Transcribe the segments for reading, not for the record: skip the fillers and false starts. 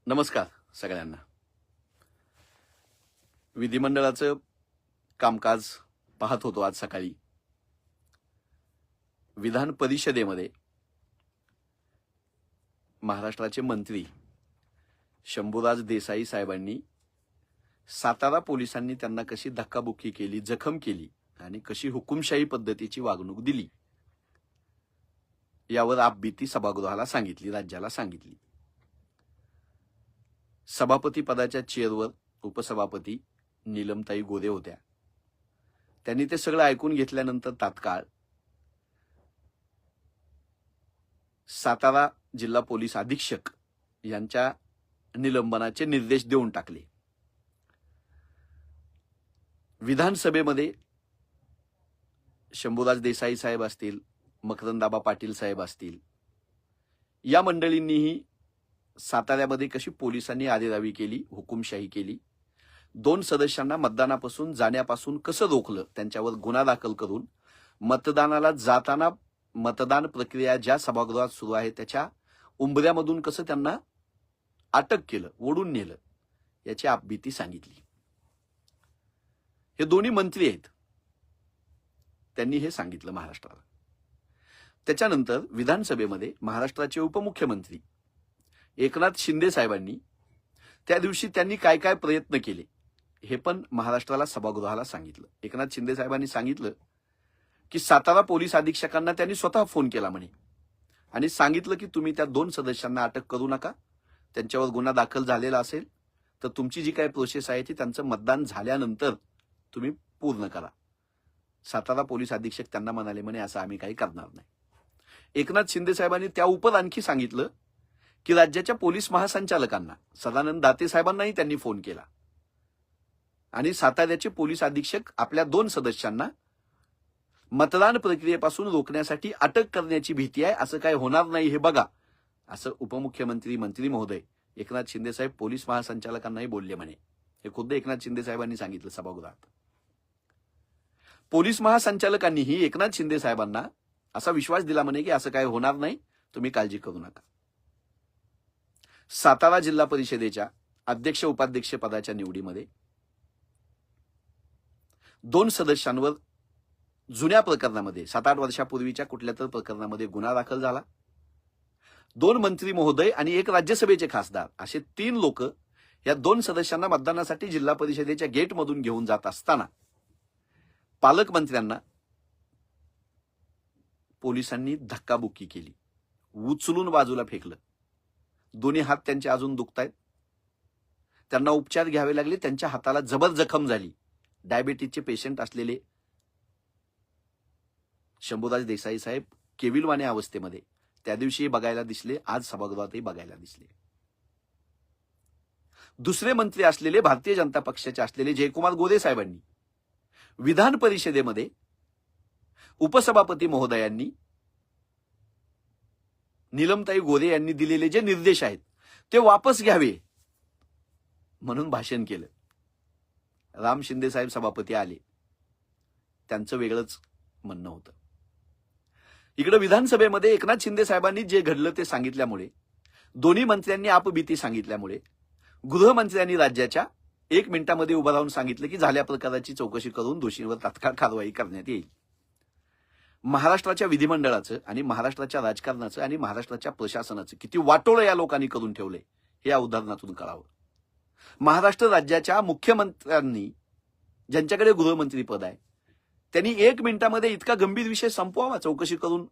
नमस्कार सगळ्यांना. विधिमंडळाचं कामकाज पाहत होतो आज सकाळी. विधान परिषदेमध्ये महाराष्ट्राचे मंत्री शंभूराज देसाई साहेबांनी सातारा पोलिसांनी त्यांना कशी धक्काबुक्की केली, जखम केली आणि कशी हुकुमशाही पद्धतीची वागणूक दिली यावर आपबीती सभागृहाला सांगितली, राज्याला सांगितली. सभापती पदाच्या चेअरवर उपसभापती नीलमताई गोरे होत्या. त्यांनी ते सगळं ऐकून घेतल्यानंतर तात्काळ सातारा जिल्हा पोलीस अधीक्षक यांच्या निलंबनाचे निर्देश देऊन टाकले. विधानसभेमध्ये शंभूराज देसाई साहेब असतील, मकरंदाबा पाटील साहेब असतील, या मंडळींनीही साताऱ्यामध्ये कशी पोलिसांनी आरेरावी केली, हुकुमशाही केली, 2 सदस्यांना मतदानापासून जाण्यापासून कसं रोखलं, त्यांच्यावर गुन्हा दाखल करून मतदानाला जाताना मतदान प्रक्रिया ज्या सभागृहात सुरू आहे त्याच्या उंबऱ्यामधून कसं त्यांना अटक केलं, ओढून नेलं, याची आपबीती सांगितली. हे दोन्ही मंत्री आहेत, त्यांनी हे सांगितलं महाराष्ट्राला. त्याच्यानंतर विधानसभेमध्ये महाराष्ट्राचे उपमुख्यमंत्री एकनाथ शिंदे साहेबांनी त्या दिवशी त्यांनी काय काय प्रयत्न केले हे पण महाराष्ट्राला सभागृहाला सांगितलं. एकनाथ शिंदे साहेबांनी सांगितलं की सातारा पोलीस अधीक्षकांना त्यांनी स्वतः फोन केला म्हणे आणि सांगितलं की तुम्ही त्या 2 सदस्यांना अटक करू नका, त्यांच्यावर गुन्हा दाखल झालेला असेल तर तुमची जी काही प्रोसेस आहे ती त्यांचं मतदान झाल्यानंतर तुम्ही पूर्ण करा. सातारा पोलीस अधीक्षक त्यांना म्हणाले म्हणे असं आम्ही काही करणार नाही. एकनाथ शिंदे साहेबांनी त्या उपर आणखी सांगितलं की राज्याच्या पोलीस महासंचालकांना सदानंद दाते साहेबांनाही त्यांनी फोन केला आणि साताऱ्याचे पोलीस अधीक्षक आपल्या 2 सदस्यांना मतदान प्रक्रियेपासून रोखण्यासाठी अटक करण्याची भीती आहे, असं काय होणार नाही हे बघा, असं उपमुख्यमंत्री मंत्री महोदय एकनाथ शिंदे साहेब पोलीस महासंचालकांनाही बोलले म्हणे. हे खुद्द एकनाथ शिंदे साहेबांनी सांगितलं सभागृहात. पोलीस महासंचालकांनीही एकनाथ शिंदे साहेबांना असा विश्वास दिला म्हणे की असं काय होणार नाही, तुम्ही काळजी करू नका. सातारा जिल्हा परिषदेच्या अध्यक्ष उपाध्यक्ष पदाच्या निवडीमध्ये 2 सदस्यांवर जुन्या प्रकरणामध्ये 7-8 वर्षापूर्वीच्या कुठल्या तर प्रकरणामध्ये गुन्हा दाखल झाला. 2 मंत्री महोदय आणि 1 राज्यसभेचे खासदार असे 3 लोक या 2 सदस्यांना मतदानासाठी जिल्हा परिषदेच्या गेटमधून घेऊन जात असताना पालकमंत्र्यांना पोलिसांनी धक्काबुक्की केली, उचलून बाजूला फेकलं. दोन्ही हात त्यांचे अजून दुखतायत, त्यांना उपचार घ्यावे लागले, त्यांच्या हाताला जबर जखम झाली. डायबिटीजचे पेशंट असलेले शंभूराज देसाई साहेब केविलवाणे अवस्थेमध्ये त्या दिवशी बघायला दिसले, आज सभागृहातही बघायला दिसले. दुसरे मंत्री असलेले भारतीय जनता पक्षाचे असलेले जयकुमार गोरे साहेबांनी विधान परिषदेमध्ये उपसभापती महोदयांनी नीलमताई गोरे यांनी दिलेले जे निर्देश आहेत ते वापस घ्यावे म्हणून भाषण केलं. राम शिंदे साहेब सभापती आले, त्यांचं वेगळंच म्हणणं होतं. इकडे विधानसभेमध्ये एकनाथ शिंदे साहेबांनी जे घडलं ते सांगितल्यामुळे, दोन्ही मंत्र्यांनी आपबीती सांगितल्यामुळे गृहमंत्र्यांनी राज्याच्या 1 मिनिटामध्ये उभं राहून सांगितलं की झाल्या प्रकाराची चौकशी करून दोषींवर तात्काळ कारवाई करण्यात येईल. महाराष्ट्राच्या विधिमंडळाचं आणि महाराष्ट्राच्या राजकारणाचं आणि महाराष्ट्राच्या प्रशासनाचं किती वाटोळं या लोकांनी करून ठेवलंय हे या उदाहरणातून कळावं. महाराष्ट्र राज्याच्या मुख्यमंत्र्यांनी, ज्यांच्याकडे गृहमंत्री पद आहे, त्यांनी 1 मिनिटामध्ये इतका गंभीर विषय संपवावा, चौकशी करून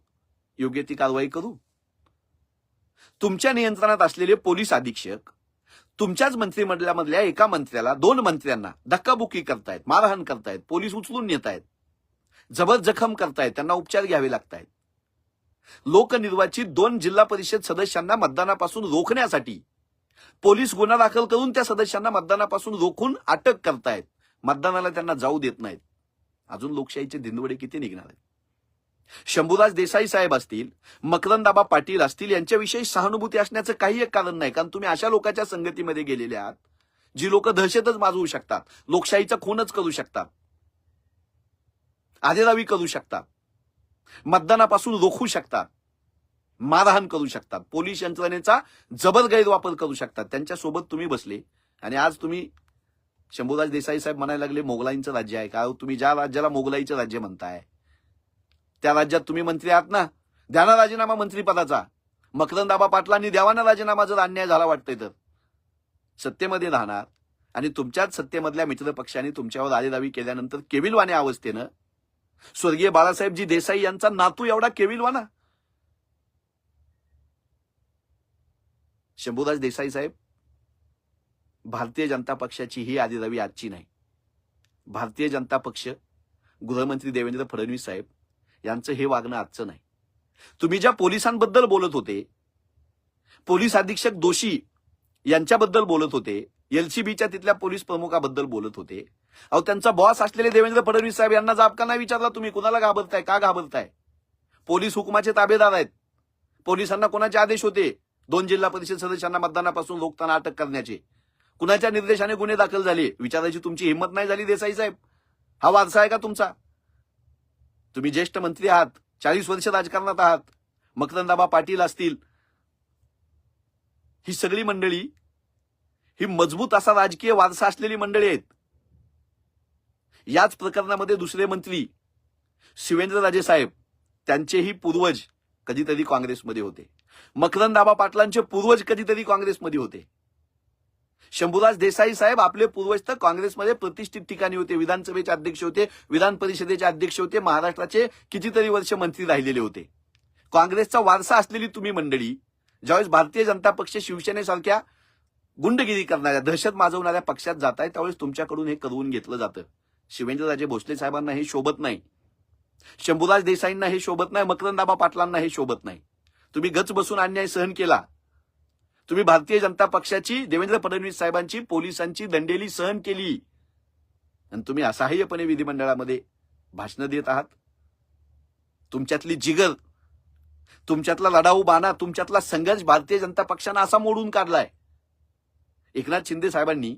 योग्य ती कारवाई करू. तुमच्या नियंत्रणात असलेले पोलीस अधीक्षक तुमच्याच मंत्रिमंडळामधल्या एका मंत्र्याला, 2 मंत्र्यांना धक्काबुक्की करतायत, मारहाण करतायत, पोलीस उचलून नेतायत, जबर जखम करतायत, त्यांना उपचार घ्यावे लागतायत. लोकनिर्वाचित 2 जिल्हा परिषद सदस्यांना मतदानापासून रोखण्यासाठी पोलीस गुन्हा दाखल करून त्या सदस्यांना मतदानापासून रोखून अटक करतायत, मतदानाला त्यांना जाऊ देत नाहीत. अजून लोकशाहीचे धिंदवडे किती निघणार आहेत? शंभूराज देसाई साहेब असतील, मकरंदाबा पाटील असतील, यांच्याविषयी सहानुभूती असण्याचं काही एक कारण नाही, कारण तुम्ही अशा लोकांच्या संगतीमध्ये गेलेले आहात जी लोक दहशतच माजवू शकतात, लोकशाहीचा खूनच करू शकतात, आरेरावी करू शकतात, मतदानापासून रोखू शकतात. मारहाण करू शकतात, पोलीस यंत्रणेचा जबर गैरवापर करू शकतात. त्यांच्यासोबत तुम्ही बसले आणि आज तुम्ही शंभूराज देसाई साहेब म्हणायला लागले मोगलाईंचं राज्य आहे का? तुम्ही ज्या राज्याला मोगलाईचं राज्य म्हणताय त्या राज्यात तुम्ही मंत्री आहात ना, द्या ना राजीनामा मंत्रीपदाचा. मकरंदाबा पाटलांनी द्यावा ना राजीनामा जर अन्याय झाला वाटतंय तर. सत्तेमध्ये राहणार आणि तुमच्याच सत्तेमधल्या मित्रपक्षांनी तुमच्यावर आरेदावी केल्यानंतर केविलवाणे अवस्थेनं स्वर्गीय बाळासाहेबजी देसाई यांचा नातू एवढा केविलवाना. शंभूराज देसाई साहेब, भारतीय जनता पक्षाची ही आरेदावी आजची नाही. भारतीय जनता पक्ष, गृहमंत्री देवेंद्र फडणवीस साहेब यांचं हे वागणं आजचं नाही. तुम्ही ज्या पोलिसांबद्दल बोलत होते, पोलीस अधीक्षक दोशी यांच्याबद्दल बोलत होते, एलसीबीच्या तिथल्या पोलीस प्रमुखाबद्दल बोलत होते, अहो त्यांचा बॉस असलेले देवेंद्र फडणवीस साहेब यांना जाब का नाही विचारला तुम्ही? कुणाला घाबरताय? का घाबरताय? पोलीस हुकुमाचे ताबेदार आहेत. पोलिसांना कोणाचे आदेश होते 2 जिल्हा परिषद सदस्यांना मतदानापासून रोखताना अटक करण्याचे? कुणाच्या निर्देशाने गुन्हे दाखल झाले विचारायची तुमची हिंमत नाही झाली देसाई साहेब? हा वारसा आहे का तुमचा? तुम्ही ज्येष्ठ मंत्री आहात, 40 वर्ष राजकारणात आहात. मकरंदाबा पाटील असतील, ही सगळी मंडळी ही मजबूत असा राजकीय वारसा असलेली मंडळी आहेत. याच प्रकरणामध्ये दुसरे मंत्री शिवेंद्रराजे साहेब, त्यांचेही पूर्वज कधीतरी काँग्रेसमध्ये होते. मकरंदाबा पाटलांचे पूर्वज कधीतरी काँग्रेसमध्ये होते. शंभूराज देसाई साहेब आपले पूर्वज तर काँग्रेसमध्ये प्रतिष्ठित ठिकाणी होते. विधानसभेचे अध्यक्ष होते, विधान परिषदेचे अध्यक्ष होते, महाराष्ट्राचे कितीतरी वर्ष मंत्री राहिलेले होते. काँग्रेसचा वारसा असलेली तुम्ही मंडळी ज्यावेळेस भारतीय जनता पक्ष शिवसेनेसारख्या गुंडगिरी करणाऱ्या, दहशत माजवणाऱ्या पक्षात जाताय त्यावेळेस तुमच्याकडून हे करवून घेतलं जातं. शिवेंद्रराजे भोसले साहेबांना हे शोभत नाही, शंभूराज देसाईंना हे शोभत नाही, मकरंदाबा पाटलांना हे शोभत नाही. तुम्ही गच बसून अन्याय सहन केला. तुम्ही भारतीय जनता पक्षाची, देवेंद्र फडणवीस साहेबांची, पोलिसांची दंडेली सहन केली आणि तुम्ही असहाय्यपणे विधिमंडळामध्ये भाषणं देत आहात. तुमच्यातली जिगर, तुमच्यातला लढाऊ बाणा, तुमच्यातला संघर्ष भारतीय जनता पक्षानं असा मोडून काढलाय. एकनाथ शिंदे साहेबांनी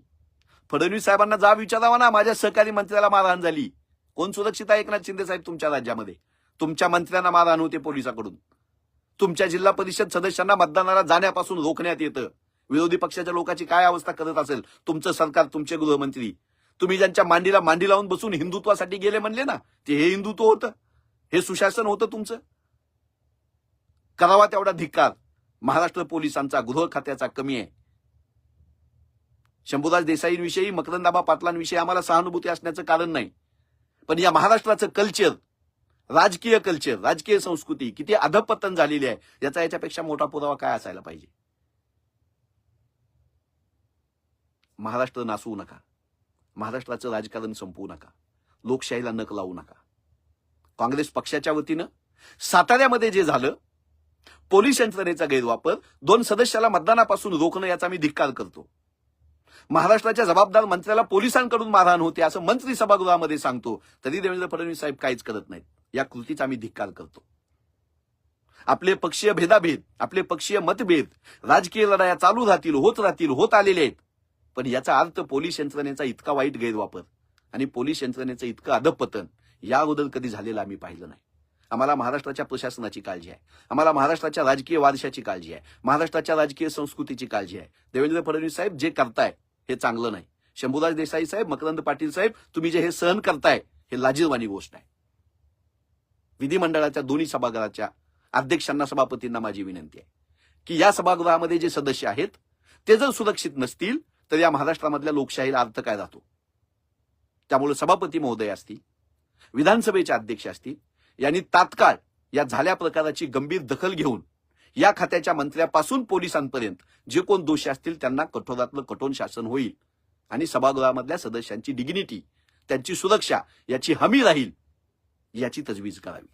फडणवीस साहेबांना जाब विचारावा ना, माझ्या सहकारी मंत्र्याला मारहाण झाली. कोण सुरक्षित आहे एकनाथ शिंदे साहेब तुमच्या राज्यामध्ये? तुमच्या मंत्र्यांना मारहाण होते पोलिसांकडून. तुमच्या जिल्हा परिषद सदस्यांना मतदानाला जाण्यापासून रोखण्यात येतं. विरोधी पक्षाच्या लोकांची काय अवस्था करत असेल तुमचं सरकार, तुमचे गृहमंत्री? तुम्ही ज्यांच्या मांडीला मांडी लावून बसून हिंदुत्वासाठी गेले म्हणले ना, ते हे हिंदुत्व होतं, हे सुशासन होतं तुमचं? करावा तेवढा धिक्कार. महाराष्ट्र पोलिसांचा, गृह खात्याचा कमी आहे. शंभूराज देसाईंविषयी, मकरंदाबा पाटलांविषयी आम्हाला सहानुभूती असण्याचं कारण नाही, पण या महाराष्ट्राचं कल्चर, राजकीय कल्चर, राजकीय संस्कृती किती अधपतन झालेली आहे याचा याच्यापेक्षा मोठा पुरावा काय असायला पाहिजे? महाराष्ट्र नासवू नका, महाराष्ट्राचं राजकारण संपवू नका, लोकशाहीला नख लावू नका. काँग्रेस पक्षाच्या वतीनं साताऱ्यामध्ये जे झालं, पोलीस यंत्रणेचा गैरवापर, 2 सदस्याला मतदानापासून रोखणं, याचा मी धिक्कार करतो. महाराष्ट्राच्या जबाबदार मंत्र्याला पोलिसांकडून मारहाण होते असं मंत्री सभागृहामध्ये सांगतो, तरी देवेंद्र फडणवीस साहेब काहीच करत नाहीत. या कृतीचा मी धिक्कार करतो. आपले पक्षीय भेदाभेद, आपले पक्षीय मतभेद, राजकीय लढाया चालू राहतील, होत आलेले आहेत, पण याचा अर्थ पोलीस यंत्रणेचा इतका वाईट गैरवापर आणि पोलीस यंत्रणेचं इतकं अधपतन याबद्दल कधी झालेलं आम्ही पाहिलं नाही. आम्हाला महाराष्ट्राच्या प्रशासनाची काळजी आहे, आम्हाला महाराष्ट्राच्या राजकीय वारशाची काळजी आहे, महाराष्ट्राच्या राजकीय संस्कृतीची काळजी आहे. देवेंद्र फडणवीस साहेब जे करताय हे चांगलं नाही. शंभूराज देसाई साहेब, मकरंद पाटील साहेब, तुम्ही जे हे सहन करताय हे लाजिरवाणी गोष्ट आहे. विधिमंडळाच्या दोन्ही सभागृहाच्या अध्यक्षांना, सभापतींना माझी विनंती आहे की या सभागृहामध्ये जे सदस्य आहेत ते जर सुरक्षित नसतील तर या महाराष्ट्रामधल्या लोकशाहीला अर्थ काय राहतो? त्यामुळे सभापती महोदय असतील, विधानसभेचे अध्यक्ष असतील, यांनी तात्काळ या झाल्या प्रकाराची गंभीर दखल घेऊन या खात्याच्या मंत्र्यापासून पोलिसांपर्यंत जे कोण दोषी असतील त्यांना कठोरातलं कठोर शासन होईल आणि सभागृहामधल्या सदस्यांची डिग्निटी, त्यांची सुरक्षा याची हमी राहील याची तजवीज करावी.